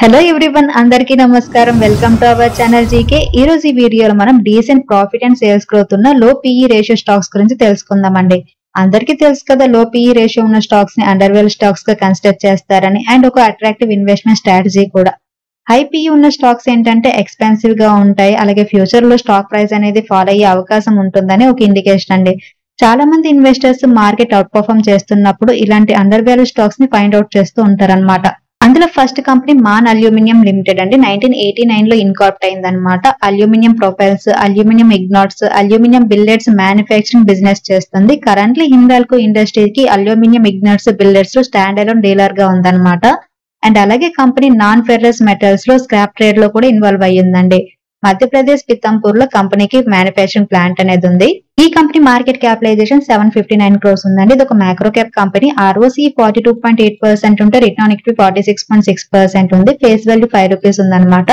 Hello everyone, అందరికీ నమస్కారం. Welcome to our channel GK. ఈ రోజు ఈ వీడియోలో మనం decent profit and sales growth ఉన్న లో పీఈ రేషియో స్టాక్స్ గురించి తెలుసుకుందామండి. అందరికీ తెలుసు కదా, లో పీఈ రేషియో ఉన్న స్టాక్స్ ని అండర్ వాల్యూ స్టాక్స్ గా కన్సిడర్ చేస్తారని, అండ్ ఒక అట్రాక్టివ్ ఇన్వెస్ట్మెంట్ స్ట్రాటజీ కూడా. హై పీఈ ఉన్న స్టాక్స్ ఏంటంటే ఎక్స్పెన్సివ్ గా ఉంటాయి, అలాగే ఫ్యూచర్ లో స్టాక్ ప్రైస్ అనేది ఫాలో అయ్యే అవకాశం ఉంటుందని ఒక ఇండికేషన్ అండి. చాలా మంది ఇన్వెస్టర్స్ మార్కెట్ అవుట్ పర్ఫార్మ్ చేస్తున్నప్పుడు ఇలాంటి అండర్ వాల్యూ స్టాక్స్ ని ఫైండ్ అవుట్ చేస్తూ ఉంటారన్నమాట. అందులో first company Maan aluminium limited అండి. 1989 లో ఇన్కార్పొరేట్ అయిందన్నమాట. Aluminium profiles, aluminium ingots, aluminium billets manufacturing business చేస్తుంది. కరెంట్లీ హిందాల్కో ఇండస్ట్రీకి అల్యూమినియం ఇగ్నాట్స్ బిల్లెట్స్ లో స్టాండ్ అలోన్ డీలర్ గా ఉందన్నమాట. అండ్ అలాగే కంపెనీ నాన్ ఫెర్రస్ మెటల్స్ లో స్క్రాప్ ట్రేడ్ లో కూడా ఇన్వాల్వ్ అయ్యిందండి. మధ్యప్రదేశ్ పితంపూర్ లో కంపెనీకి మ్యానుఫ్యాక్చరింగ్ ప్లాంట్ అనేది ఉంది. ఈ కంపెనీ మార్కెట్ క్యాపిటలైజేషన్ 759 crores ఉందండి. ఇది ఒక మైక్రో క్యాప్ కంపెనీ. ROCE 42.8% ఉంటే రిటర్న్ ఆన్ ఈక్విటీ 46.6% ఉంది. ఫేస్ వాల్యూ 5 రూపీస్ ఉందన్నమాట.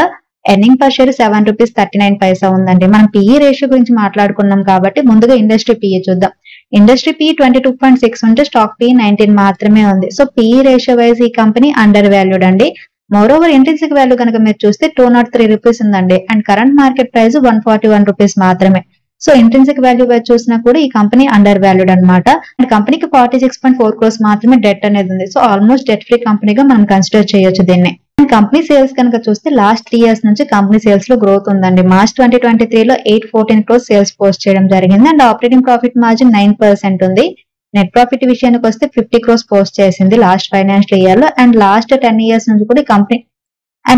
ఎర్నింగ్ పర్ షేర్ 7 రూపీస్ 39 పైసా ఉందండి. మనం పీఈ రేషియో గురించి మాట్లాడుకున్నాం కాబట్టి ముందుగా ఇండస్ట్రీ పీఈ చూద్దాం. ఇండస్ట్రీ పీఈ 22.6 ఉంటే స్టాక్ పీఈ 19 మాత్రమే ఉంది. సో పీఈ రేషియో వైజ్ ఈ కంపెనీ అండర్ వాల్యూడ్ అండి. మోర్ ఓవర్ ఇంట్రిన్సిక్ వాల్యూ కనుక మీరు చూస్తే 203 రూపీస్ ఉందండి. And current market price 141 rupees మాత్రమే. సో ఇంట్రిన్సిక్ వాల్యూ వైజ్ చూసినా కూడా ఈ కంపెనీ అండర్ వాల్యూడ్ అనమాట. అండ్ కంపెనీకి 46.4 crores మాత్రమే డెట్ అనేది ఉంది. సో ఆల్మోస్ట్ డెట్ ఫ్రీ కంపెనీగా మనం కన్సిడర్ చేయొచ్చు దీన్ని. అండ్ కంపెనీ సేల్స్ కనుక చూస్తే లాస్ట్ 3 years నుంచి కంపెనీ సేల్స్ లో గ్రోత్ ఉందండి. మార్చ్ 2023 లో 814 crores సేల్స్ పోస్ట్ చేయడం జరిగింది. అండ్ ఆపరేటింగ్ ప్రాఫిట్ మార్జిన్ 9% ఉంది. నెట్ ప్రాఫిట్ విషయానికి వస్తే 50 crores పోస్ట్ చేసింది లాస్ట్ ఫైనాన్షియల్ ఇయర్ లో. అండ్ లాస్ట్ 10 years నుంచి కూడా కంపెనీ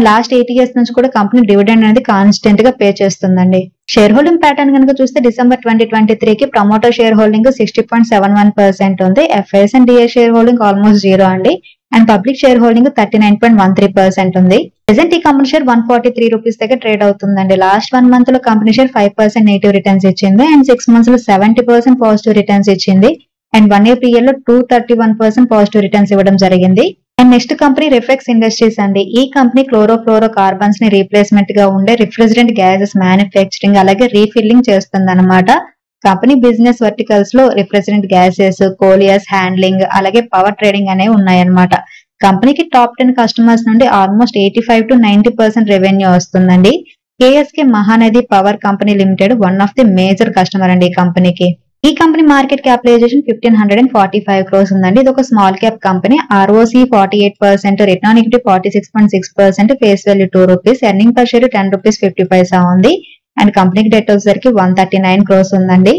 లాస్ట్ 8 years నుంచి కూడా కంపెనీ డివిడెండ్ అనేది కాన్స్టెంట్ గా పే చేస్తుందండి. షేర్ హోల్డింగ్ ప్యాటర్న్ కనుక చూస్తే డిసెంబర్ 2023 కి ప్రమోటర్ షేర్ హోల్డింగ్ 60.71% ఉంది. FIs and DI share holding almost 0 అండి. అండ్ పబ్లిక్ షేర్ హోల్డింగ్ 39.13% ఉంది. ప్రెసెంట్ ఈ కంపెనీ షేర్ 143 రూపీస్ దగ్గర ట్రేడ్ అవుతుందండి. లాస్ట్ 1 month లో కంపెనీ షేర్ 5% నెగిటివ్ రిటర్న్స్ ఇచ్చింది. అండ్ 6 months లో 70% పాజిటివ్ రిటర్న్స్ ఇచ్చింది. అండ్ 1 year పీరియడ్ లో 231% పాజిటివ్ రిటర్న్స్ ఇవ్వడం జరిగింది. అండ్ నెక్స్ట్ కంపెనీ రిఫెక్స్ ఇండస్ట్రీస్ అండి. ఈ కంపెనీ క్లోరోఫ్లోరో కార్బన్స్ ని రీప్లేస్మెంట్ గా ఉండే రిఫ్రిజరెంట్ గ్యాసెస్ మ్యానుఫ్యాక్చరింగ్ అలాగే రీఫిల్లింగ్ చేస్తుంది అనమాట. కంపెనీ బిజినెస్ వర్టికల్స్ లో రిఫ్రిజరెంట్ గ్యాసెస్, కోలియస్ హ్యాండ్లింగ్ అలాగే పవర్ ట్రేడింగ్ అనేవి ఉన్నాయన్నమాట. కంపెనీకి టాప్ 10 కస్టమర్స్ నుండి ఆల్మోస్ట్ 85 to 90% రెవెన్యూ వస్తుందండి. KSK Mahanadi power company limited one of the major customer అండి ఈ కంపెనీకి. ఈ కంపెనీ మార్కెట్ క్యాపిటలైజేషన్ 1545 crores ఉందండి. ఇది ఒక small cap company. ROCE 48%, return on equity 46.6%, face value 2 rupees, earning per share 10 rupees 50 పైసా ఉంది. అండ్ కంపెనీకి డెట్ వచ్చేసరికి 139 crores ఉందండి.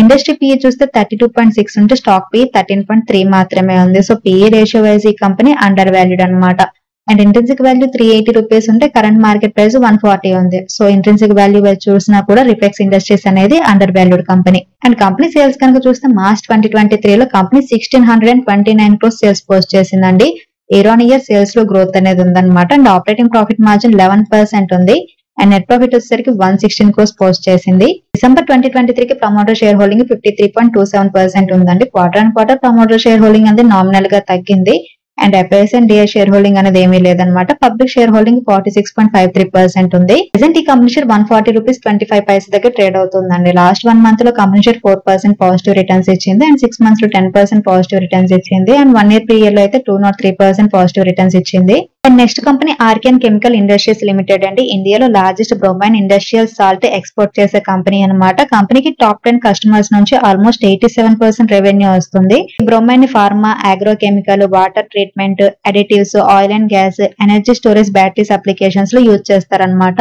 ఇండస్ట్రీ పీఈ చూస్తే 32.6 ఉంటే స్టాక్ పీఈ 13.3 మాత్రమే ఉంది. సో పీఈ రేషియో వైజ్ ఈ కంపెనీ అండర్ వాల్యూడ్ అనమాట. అండ్ ఇంట్రిన్సిక్ వాల్యూ 380 రూపీస్ ఉంటే కరెంట్ మార్కెట్ ప్రైస్ 140 ఉంది. సో ఇంట్రిన్సిక్ వాల్యూ వైజ్ చూసినా కూడా రిఫెక్స్ ఇండస్ట్రీస్ అనేది under valued company. And company sales కనుక చూస్తే మార్చ్ 2023 లో కంపెనీ 1629 crores సేల్స్ పోస్ట్ చేసిందండి. ఇయర్ ఆన్ ఇయర్ సేల్స్ లో గ్రోత్ అనేది ఉందన్నమాట. అండ్ ఆపరేటింగ్ ప్రాఫిట్ మార్జిన్ 11% ఉంది. అండ్ నెట్ ప్రాఫిట్ వచ్చేసరికి 116 crores పోస్ట్ చేసింది. డిసెంబర్ 2023 కి ప్రమోటర్ షేర్ హోల్డింగ్ 53.27% ఉందండి. Quarter and quarter promoter share holding అనేది నామినల్ గా తగ్గింది. And FIs and DI share holding అనేది ఏమీ లేదనమాట. పబ్లిక్ షేర్ హోల్డింగ్ 46.53% ఉంది. ప్రెసెంట్ ఈ కంపెనీ షేర్ 140 రూపీస్ 25 పైసా దగ్గర ట్రేడ్ అవుతుందండి. లాస్ట్ 1 month లో కంపెనీ షేర్ 4% పాజిటివ్ రిటర్న్స్ ఇచ్చింది. అండ్ 6 months లో 10% పాజిటివ్ రిటర్న్స్ ఇచ్చింది. అండ్ 1 year పీరియడ్ లో అయితే 203% పాజిటివ్ రిటర్న్స్ ఇచ్చింది. And next company Archaean chemical industries limited అండి. ఇండియాలో largest bromine industrial salt export చేసే కంపెనీ అనమాట. కంపెనీకి టాప్ 10 కస్టమర్స్ నుంచి ఆల్మోస్ట్ 87% రెవెన్యూ వస్తుంది. ఈ bromine pharma, agro chemical, water treatment, additives, oil and gas, energy storage, batteries applications లో use చేస్తారనమాట.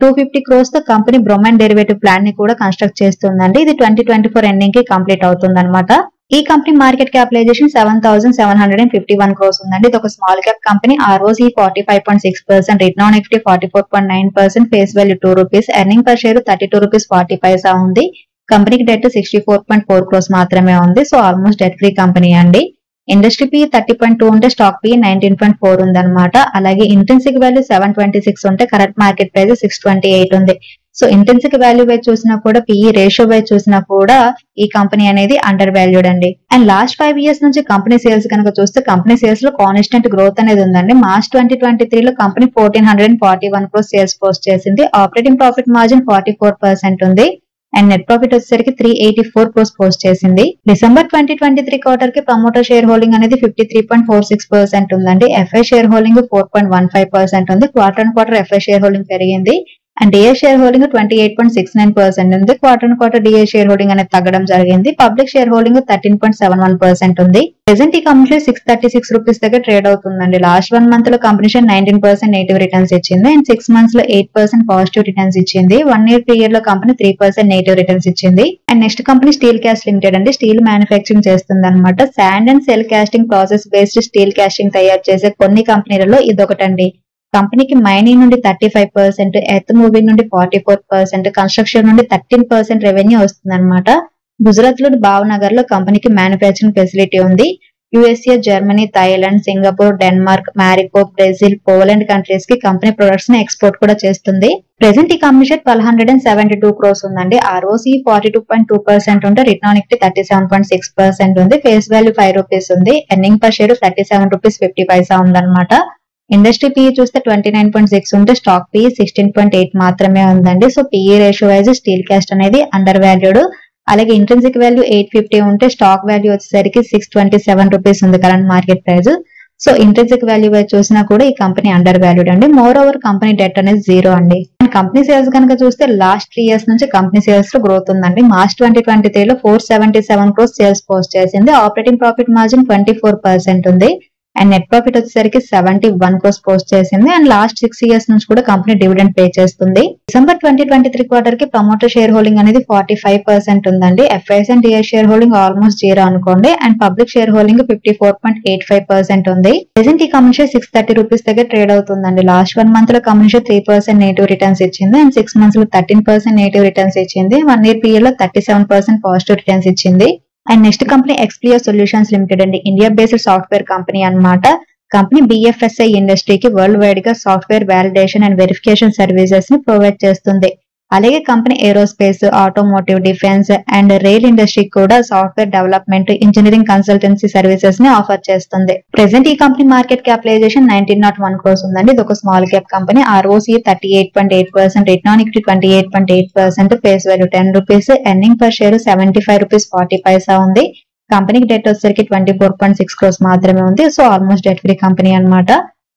250 crores తో కంపెనీ బ్రోమైన్ డెరివేటివ్ ప్లాంట్ ని కూడా కన్స్ట్రక్ట్ చేస్తుందండి. ఇది 2024 ఎండింగ్ కి కంప్లీట్ అవుతుంది అనమాట. ఈ కంపెనీ మార్కెట్ క్యాపిటలైజేషన్ 7751 crores ఉందండి. ఇది ఒక small cap company. ROCE 45.6%, return on equity 44.9%, face value 2 rupees, earning per share 32 rupees 40 పైసా ఉంది. కంపెనీకి డెట్ 64.4 crores మాత్రమే ఉంది. So almost debt free company అండి. ఇండస్ట్రీ పీ 30.2 ఉంటే స్టాక్ పీ 19.4 ఉందన్నమాట. అలాగే ఇంట్రిన్సిక్ వాల్యూ 726 ఉంటే కరెంట్ మార్కెట్ ప్రైస్ 628 ఉంది. సో ఇంట్రిన్సిక్ వాల్యూ వైజ్ చూసినా కూడా పీఈ రేషియో వైజ్ చూసినా కూడా ఈ కంపెనీ అనేది అండర్ వాల్యూడ్ అండి. అండ్ లాస్ట్ 5 years నుంచి కంపెనీ సేల్స్ కనుక చూస్తే కంపెనీ సేల్స్ లో కాన్స్టెంట్ గ్రోత్ అనేది ఉందండి. మార్చ్ 2023 లో కంపెనీ 1441 crores సేల్స్ పోస్ట్ చేసింది. ఆపరేటింగ్ ప్రాఫిట్ మార్జిన్ 44% ఉంది. అండ్ నెట్ ప్రాఫిట్ వచ్చేసరికి 384 క్రోస్ పోస్ట్ చేసింది. డిసెంబర్ 2023 క్వార్టర్ కి ప్రమోటర్ షేర్ హోల్డింగ్ అనేది 53.46% ఉందండి. ఎఫ్ఐ షేర్ హోల్డింగ్ 4.15% ఉంది. Quarter and quarter FI share holding పెరిగింది. అండ్ డిఐ షేర్ హోల్డింగ్ 28.69% ఉంది. Quarter and quarter DI share holding అనేది తగ్గడం జరిగింది. పబ్లిక్ షేర్ హోల్డింగ్ 13.71% ఉంది. ప్రెసెంట్ ఈ కంపెనీ 636 రూపీస్ దగ్గర ట్రేడ్ అవుతుందండి. లాస్ట్ 1 మంత్ లో కంపెనీ 19% నెగిటివ్ రిటర్న్స్ ఇచ్చింది అండ్ 6 మంత్స్ లో 8% పాజిటివ్ రిటర్న్స్ ఇచ్చింది. 1 ఇయర్ పీరియడ్ లో కంపెనీ 3% నెగిటివ్ రిటర్న్స్ ఇచ్చింది. And next company steel cast limited అండి. స్టీల్ మ్యానుఫ్యాక్చరింగ్ చేస్తుంది అనమాట. Sand and shell casting process based steel casting తయారు చేసే కొన్ని కంపెనీలలో ఇదొకటండి. కంపెనీకి మైనింగ్ నుండి 35%, ఎర్త్ మూవింగ్ నుండి 44%, కన్స్ట్రక్షన్ నుండి 13% రెవెన్యూ వస్తుంది అనమాట. గుజరాత్ లోని భావనగర్ లో కంపెనీకి మ్యానుఫ్యాక్చరింగ్ ఫెసిలిటీ ఉంది. USA, Germany, Thailand, Singapore, Denmark, Marico, Brazil, Poland countries కి కంపెనీ ప్రొడక్ట్స్ ని ఎక్స్పోర్ట్ కూడా చేస్తుంది. ప్రెసెంట్ ఈ కంపెనీ 1272 క్రోస్ ఉందండి. ROCE 42.2% ఉంటే రిటర్న్ ఆన్ ఈక్విటీ 37.6% ఉంది. ఫేస్ వాల్యూ 5 రూపీస్ ఉంది. ఎర్నింగ్ పర్ షేర్ 37 రూపీస్ 50 పైసా ఉందన్నమాట. ఇండస్ట్రీ PE చూస్తే 29.6 ఉంటే స్టాక్ PE 16.8 మాత్రమే ఉందండి. So PE ratio wise steel cost అనేది అండర్ వాల్యూడ్. అలాగే ఇంట్రిన్సిక్ వాల్యూ 850 ఉంటే స్టాక్ వాల్యూ వచ్చేసరికి 627 రూపీస్ ఉంది current market price. So intrinsic value wise చూసినా కూడా ఈ కంపెనీ అండర్ వాల్యూడ్ అండి. మోర్ ఓవర్ కంపెనీ డెట్ అనేది 0 అండి. కంపెనీ సేల్స్ కనుక చూస్తే లాస్ట్ 3 ఇయర్స్ నుంచి కంపెనీ సేల్స్ లో గ్రోత్ ఉందండి. మార్చ్ 2023 లో 477 క్రోస్ సేల్స్ పోస్ట్ చేసింది. ఆపరేటింగ్ ప్రాఫిట్ మార్జిన్ 24% ఉంది. అండ్ నెట్ ప్రాఫిట్ వచ్చేసరికి 71 క్రోస్ పోస్ట్ చేసింది. అండ్ లాస్ట్ 6 ఇయర్స్ నుంచి కూడా కంపెనీ డివిడెండ్ పే చేస్తుంది. డిసెంబర్ 2023 క్వార్టర్ కి ప్రమోటర్ షేర్ హోల్డింగ్ అనేది 45% ఉందండి. FIs and DI share holding almost 0 అనుకోండి. అండ్ పబ్లిక్ షేర్ హోల్డింగ్ 54.85% ఉంది. ప్రెసెంట్ ఈ కంపెనీ 630 రూపీస్ దగ్గర ట్రేడ్ అవుతుందండి. లాస్ట్ 1 మంత్ లో కంపెనీ 3% నెగిటివ్ రిటర్న్స్ ఇచ్చింది అండ్ 6 మంత్స్ లో 13% నెగిటివ్ రిటర్న్స్ ఇచ్చింది. 1 ఇయర్ పీరియడ్ లో 37% పాజిటివ్ రిటర్న్స్ ఇచ్చింది. And next company Expleo solutions limited అండి. ఇండియా బేస్డ్ సాఫ్ట్వేర్ కంపెనీ అన్నమాట. కంపెనీ BFSI ఇండస్ట్రీకి వరల్డ్ వైడ్ గా software validation and verification services ని ప్రొవైడ్ చేస్తుంది. అలాగే company aerospace, automotive, defence and rail ఇండస్ట్రీకి కూడా software development, engineering consultancy services ని ఆఫర్ చేస్తుంది. ప్రెసెంట్ ఈ కంపెనీ మార్కెట్ క్యాపిటలైజేషన్ 1901 క్రోర్స్ ఉందండి. ఇది ఒక small cap company. ROCE 38.8%, return on equity 28.8%, face value 10 rupees, earning per share 75 rupees 40 పైసా ఉంది. కంపెనీకి డెట్ వచ్చేసరికి 24.6 క్రోర్స్ మాత్రమే ఉంది. So almost debt free company అన్నమాట.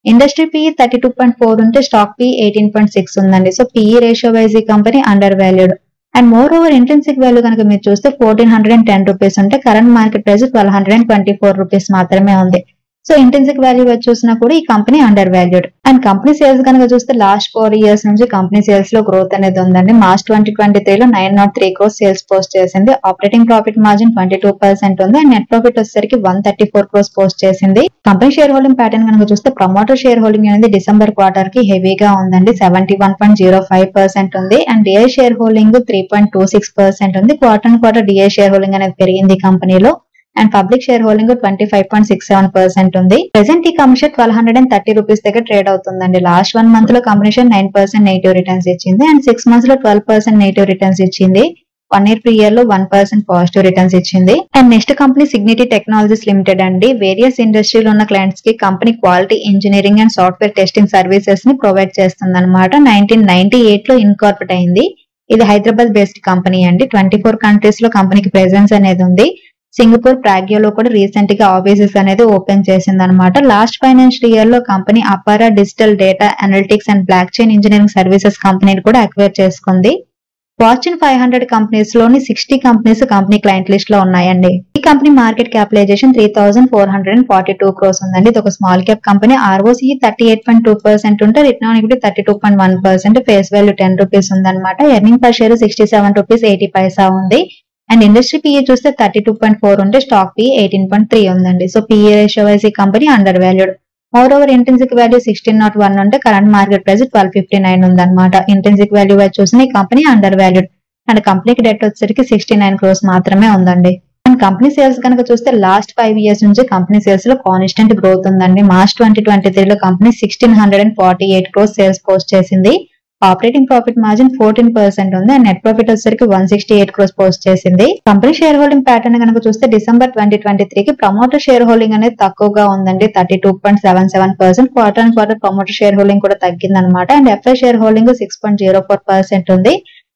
ఇండస్ట్రీ PE 32.4 ఉంటే స్టాక్ PE 18.6 ఉందండి. సో PE రేషియో వైజ్ ఈ company under valued. And more over intrinsic value కనుక మీరు చూస్తే 1410 రూపీస్ ఉంటే కరెంట్ మార్కెట్ ప్రైస్ 1224 రూపీస్ మాత్రమే ఉంది. సో ఇంట్రిన్సిక్ వాల్యూ వైజ్ చూసినా కూడా ఈ company under valued. And company sales కనుక చూస్తే లాస్ట్ 4 ఇయర్స్ నుంచి కంపెనీ సేల్స్ లో గ్రోత్ అనేది ఉందండి. మార్చ్ 2023 లో 903 క్రోర్స్ సేల్స్ పోస్ట్ చేసింది. ఆపరేటింగ్ ప్రాఫిట్ మార్జిన్ 22% ఉంది. అండ్ నెట్ ప్రాఫిట్ వచ్చేసరికి 134 క్రోర్స్ పోస్ట్ చేసింది. కంపెనీ షేర్ హోల్డింగ్ ప్యాటర్న్ కనుక చూస్తే ప్రమోటర్ షేర్ హోల్డింగ్ అనేది డిసెంబర్ క్వార్టర్ కి హెవీగా ఉందండి. 71.05% ఉంది. అండ్ డిఐ షేర్ హోల్డింగ్ 3.26% ఉంది. Quarter and quarter DI share holding అనేది పెరిగింది కంపెనీలో. అండ్ పబ్లిక్ షేర్ హోల్డింగ్ 25.67% ఉంది. ప్రెసెంట్ ఈ కంపెనీ 1230 రూపీస్ దగ్గర ట్రేడ్ అవుతుందండి. లాస్ట్ 1 మంత్ లో కంపెనీ 9% నెగిటివ్ రిటర్న్స్ ఇచ్చింది అండ్ 6 మంత్స్ లో 12% నెగిటివ్ రిటర్న్స్ ఇచ్చింది. 1 ఇయర్ పీరియడ్ లో 1% పాజిటివ్ రిటర్న్స్ ఇచ్చింది. And next company Cigniti technologies limited అండి. వేరియస్ ఇండస్ట్రీలో ఉన్న క్లయింట్స్ కి company quality engineering and software testing services ని ప్రొవైడ్ చేస్తుంది అనమాట. 1998 లో ఇన్కార్పొరేట్ అయింది. ఇది హైదరాబాద్ బేస్డ్ కంపెనీ అండి. 24 కంట్రీస్ లో కంపెనీకి ప్రెసెన్స్ అనేది ఉంది. సింగపూర్, ప్రాగ్యోలో కూడా రీసెంట్ గా ఆఫీసెస్ అనేది ఓపెన్ చేసింది అనమాట. లాస్ట్ ఫైనాన్షియల్ ఇయర్ లో company Apara digital data analytics and block chain engineering services కంపెనీని కూడా అక్వైర్ చేసుకుంది. ఫార్చ్యూన్ 500 కంపెనీస్ లోని 60 కంపెనీస్ కంపెనీ క్లయింట్ లిస్ట్ లో ఉన్నాయండి. ఈ కంపెనీ మార్కెట్ క్యాపిటలైజేషన్ 3442 క్రోర్స్ ఉందండి. ఇది ఒక స్మాల్ క్యాప్ కంపెనీ. ROCE 38.2% ఉంటే return on equity 32.1%, face value 10 rupees ఉందన్నమాట. ఎర్నింగ్ పర్ షేర్ 67 రూపీస్ 80 పైసా ఉంది. అండ్ ఇండస్ట్రీ PE చూస్తే 32.4 ఉంటే స్టాక్ PE 18.3 ఉందండి. సో PE రేషియో వైజ్ ఈ company under valued. More over intrinsic value 1601 ఉంటే కరెంట్ మార్కెట్ ప్రైస్ 1259 ఉందన్నమాట. Intrinsic value wise చూసిన ఈ కంపెనీ అండర్ వాల్యూడ్. అండ్ కంపెనీకి డెట్ వచ్చేసరికి 69 క్రోర్స్ మాత్రమే ఉందండి. అండ్ కంపెనీ సేల్స్ కనుక చూస్తే లాస్ట్ 5 ఇయర్స్ నుంచి కంపెనీ సేల్స్ లో కాన్స్టెంట్ గ్రోత్ ఉందండి. మార్చ్ 2023 లో కంపెనీ 1648 క్రోర్స్ సేల్స్ పోస్ట్ చేసింది. ఆపరేటింగ్ ప్రాఫిట్ మార్జిన్ 14% ఉంది. అండ్ నెట్ ప్రాఫిట్ వచ్చేసరికి 168 క్రోర్స్ పోస్ట్ చేసింది. కంపెనీ షేర్ హోల్డింగ్ ప్యాటర్న్ కనుక చూస్తే డిసెంబర్ 2023 కి ప్రమోటర్ షేర్ హోల్డింగ్ అనేది తక్కువగా ఉందండి. 32.77%. Quarter and quarter promoter share holding కూడా తగ్గింది అనమాట. అండ్ ఎఫ్ఐ షేర్ హోల్డింగ్ 6.04% ఉంది.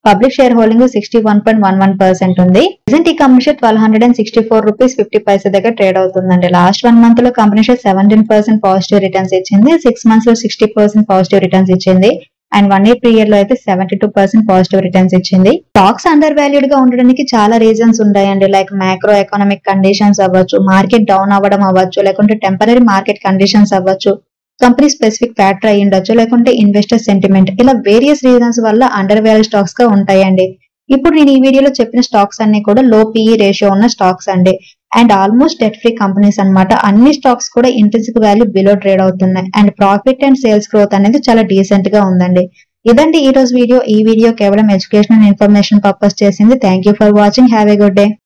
పబ్లిక్ షేర్ హోల్డింగ్ 61.11% ఉంది. ప్రెసెంట్ ఈ కంపెనీ షేర్ 1264 రూపీస్ 50 పైసా దగ్గర ట్రేడ్ అవుతుందండి. లాస్ట్ 1 మంత్ లో కంపెనీ షేర్ 17% పాజిటివ్ రిటర్న్స్ ఇచ్చింది. 6 మంత్స్ లో 60% పాజిటివ్ రిటర్న్స్ ఇచ్చింది. అండ్ 1 year పీరియడ్ లో అయితే 72% పాజిటివ్ రిటర్న్స్ ఇచ్చింది. స్టాక్స్ అండర్ వాల్యూడ్ గా ఉండడానికి చాలా రీజన్స్ ఉంటాయండి. లైక్ మ్యాక్రో ఎకనామిక్ కండిషన్స్ అవ్వచ్చు, మార్కెట్ డౌన్ అవ్వడం అవ్వచ్చు, లేకుంటే టెంపరరీ మార్కెట్ కండిషన్స్ అవ్వచ్చు, కంపెనీ స్పెసిఫిక్ ఫ్యాక్టర్ అయి ఉండొచ్చు, లేకుంటే ఇన్వెస్టర్ సెంటిమెంట్, ఇలా వేరియస్ రీజన్స్ వల్ల అండర్ వాల్యూ స్టాక్స్ గా ఉంటాయండి. ఇప్పుడు నేను ఈ వీడియోలో చెప్పిన స్టాక్స్ అన్ని కూడా లో పీఈ రేషియో ఉన్న స్టాక్స్ అండి. And almost debt free companies అన్నమాట. అన్ని స్టాక్స్ కూడా ఇంట్రిన్సిక్ వాల్యూ బిలో ట్రేడ్ అవుతున్నాయి. And profit and sales growth అనేది చాలా డీసెంట్ గా ఉందండి. ఇదండి ఈ రోజు వీడియో. ఈ వీడియో కేవలం ఎడ్యుకేషన్ అండ్ ఇన్ఫర్మేషన్ పర్పస్ చేసింది. Thank you for watching. Have a good day.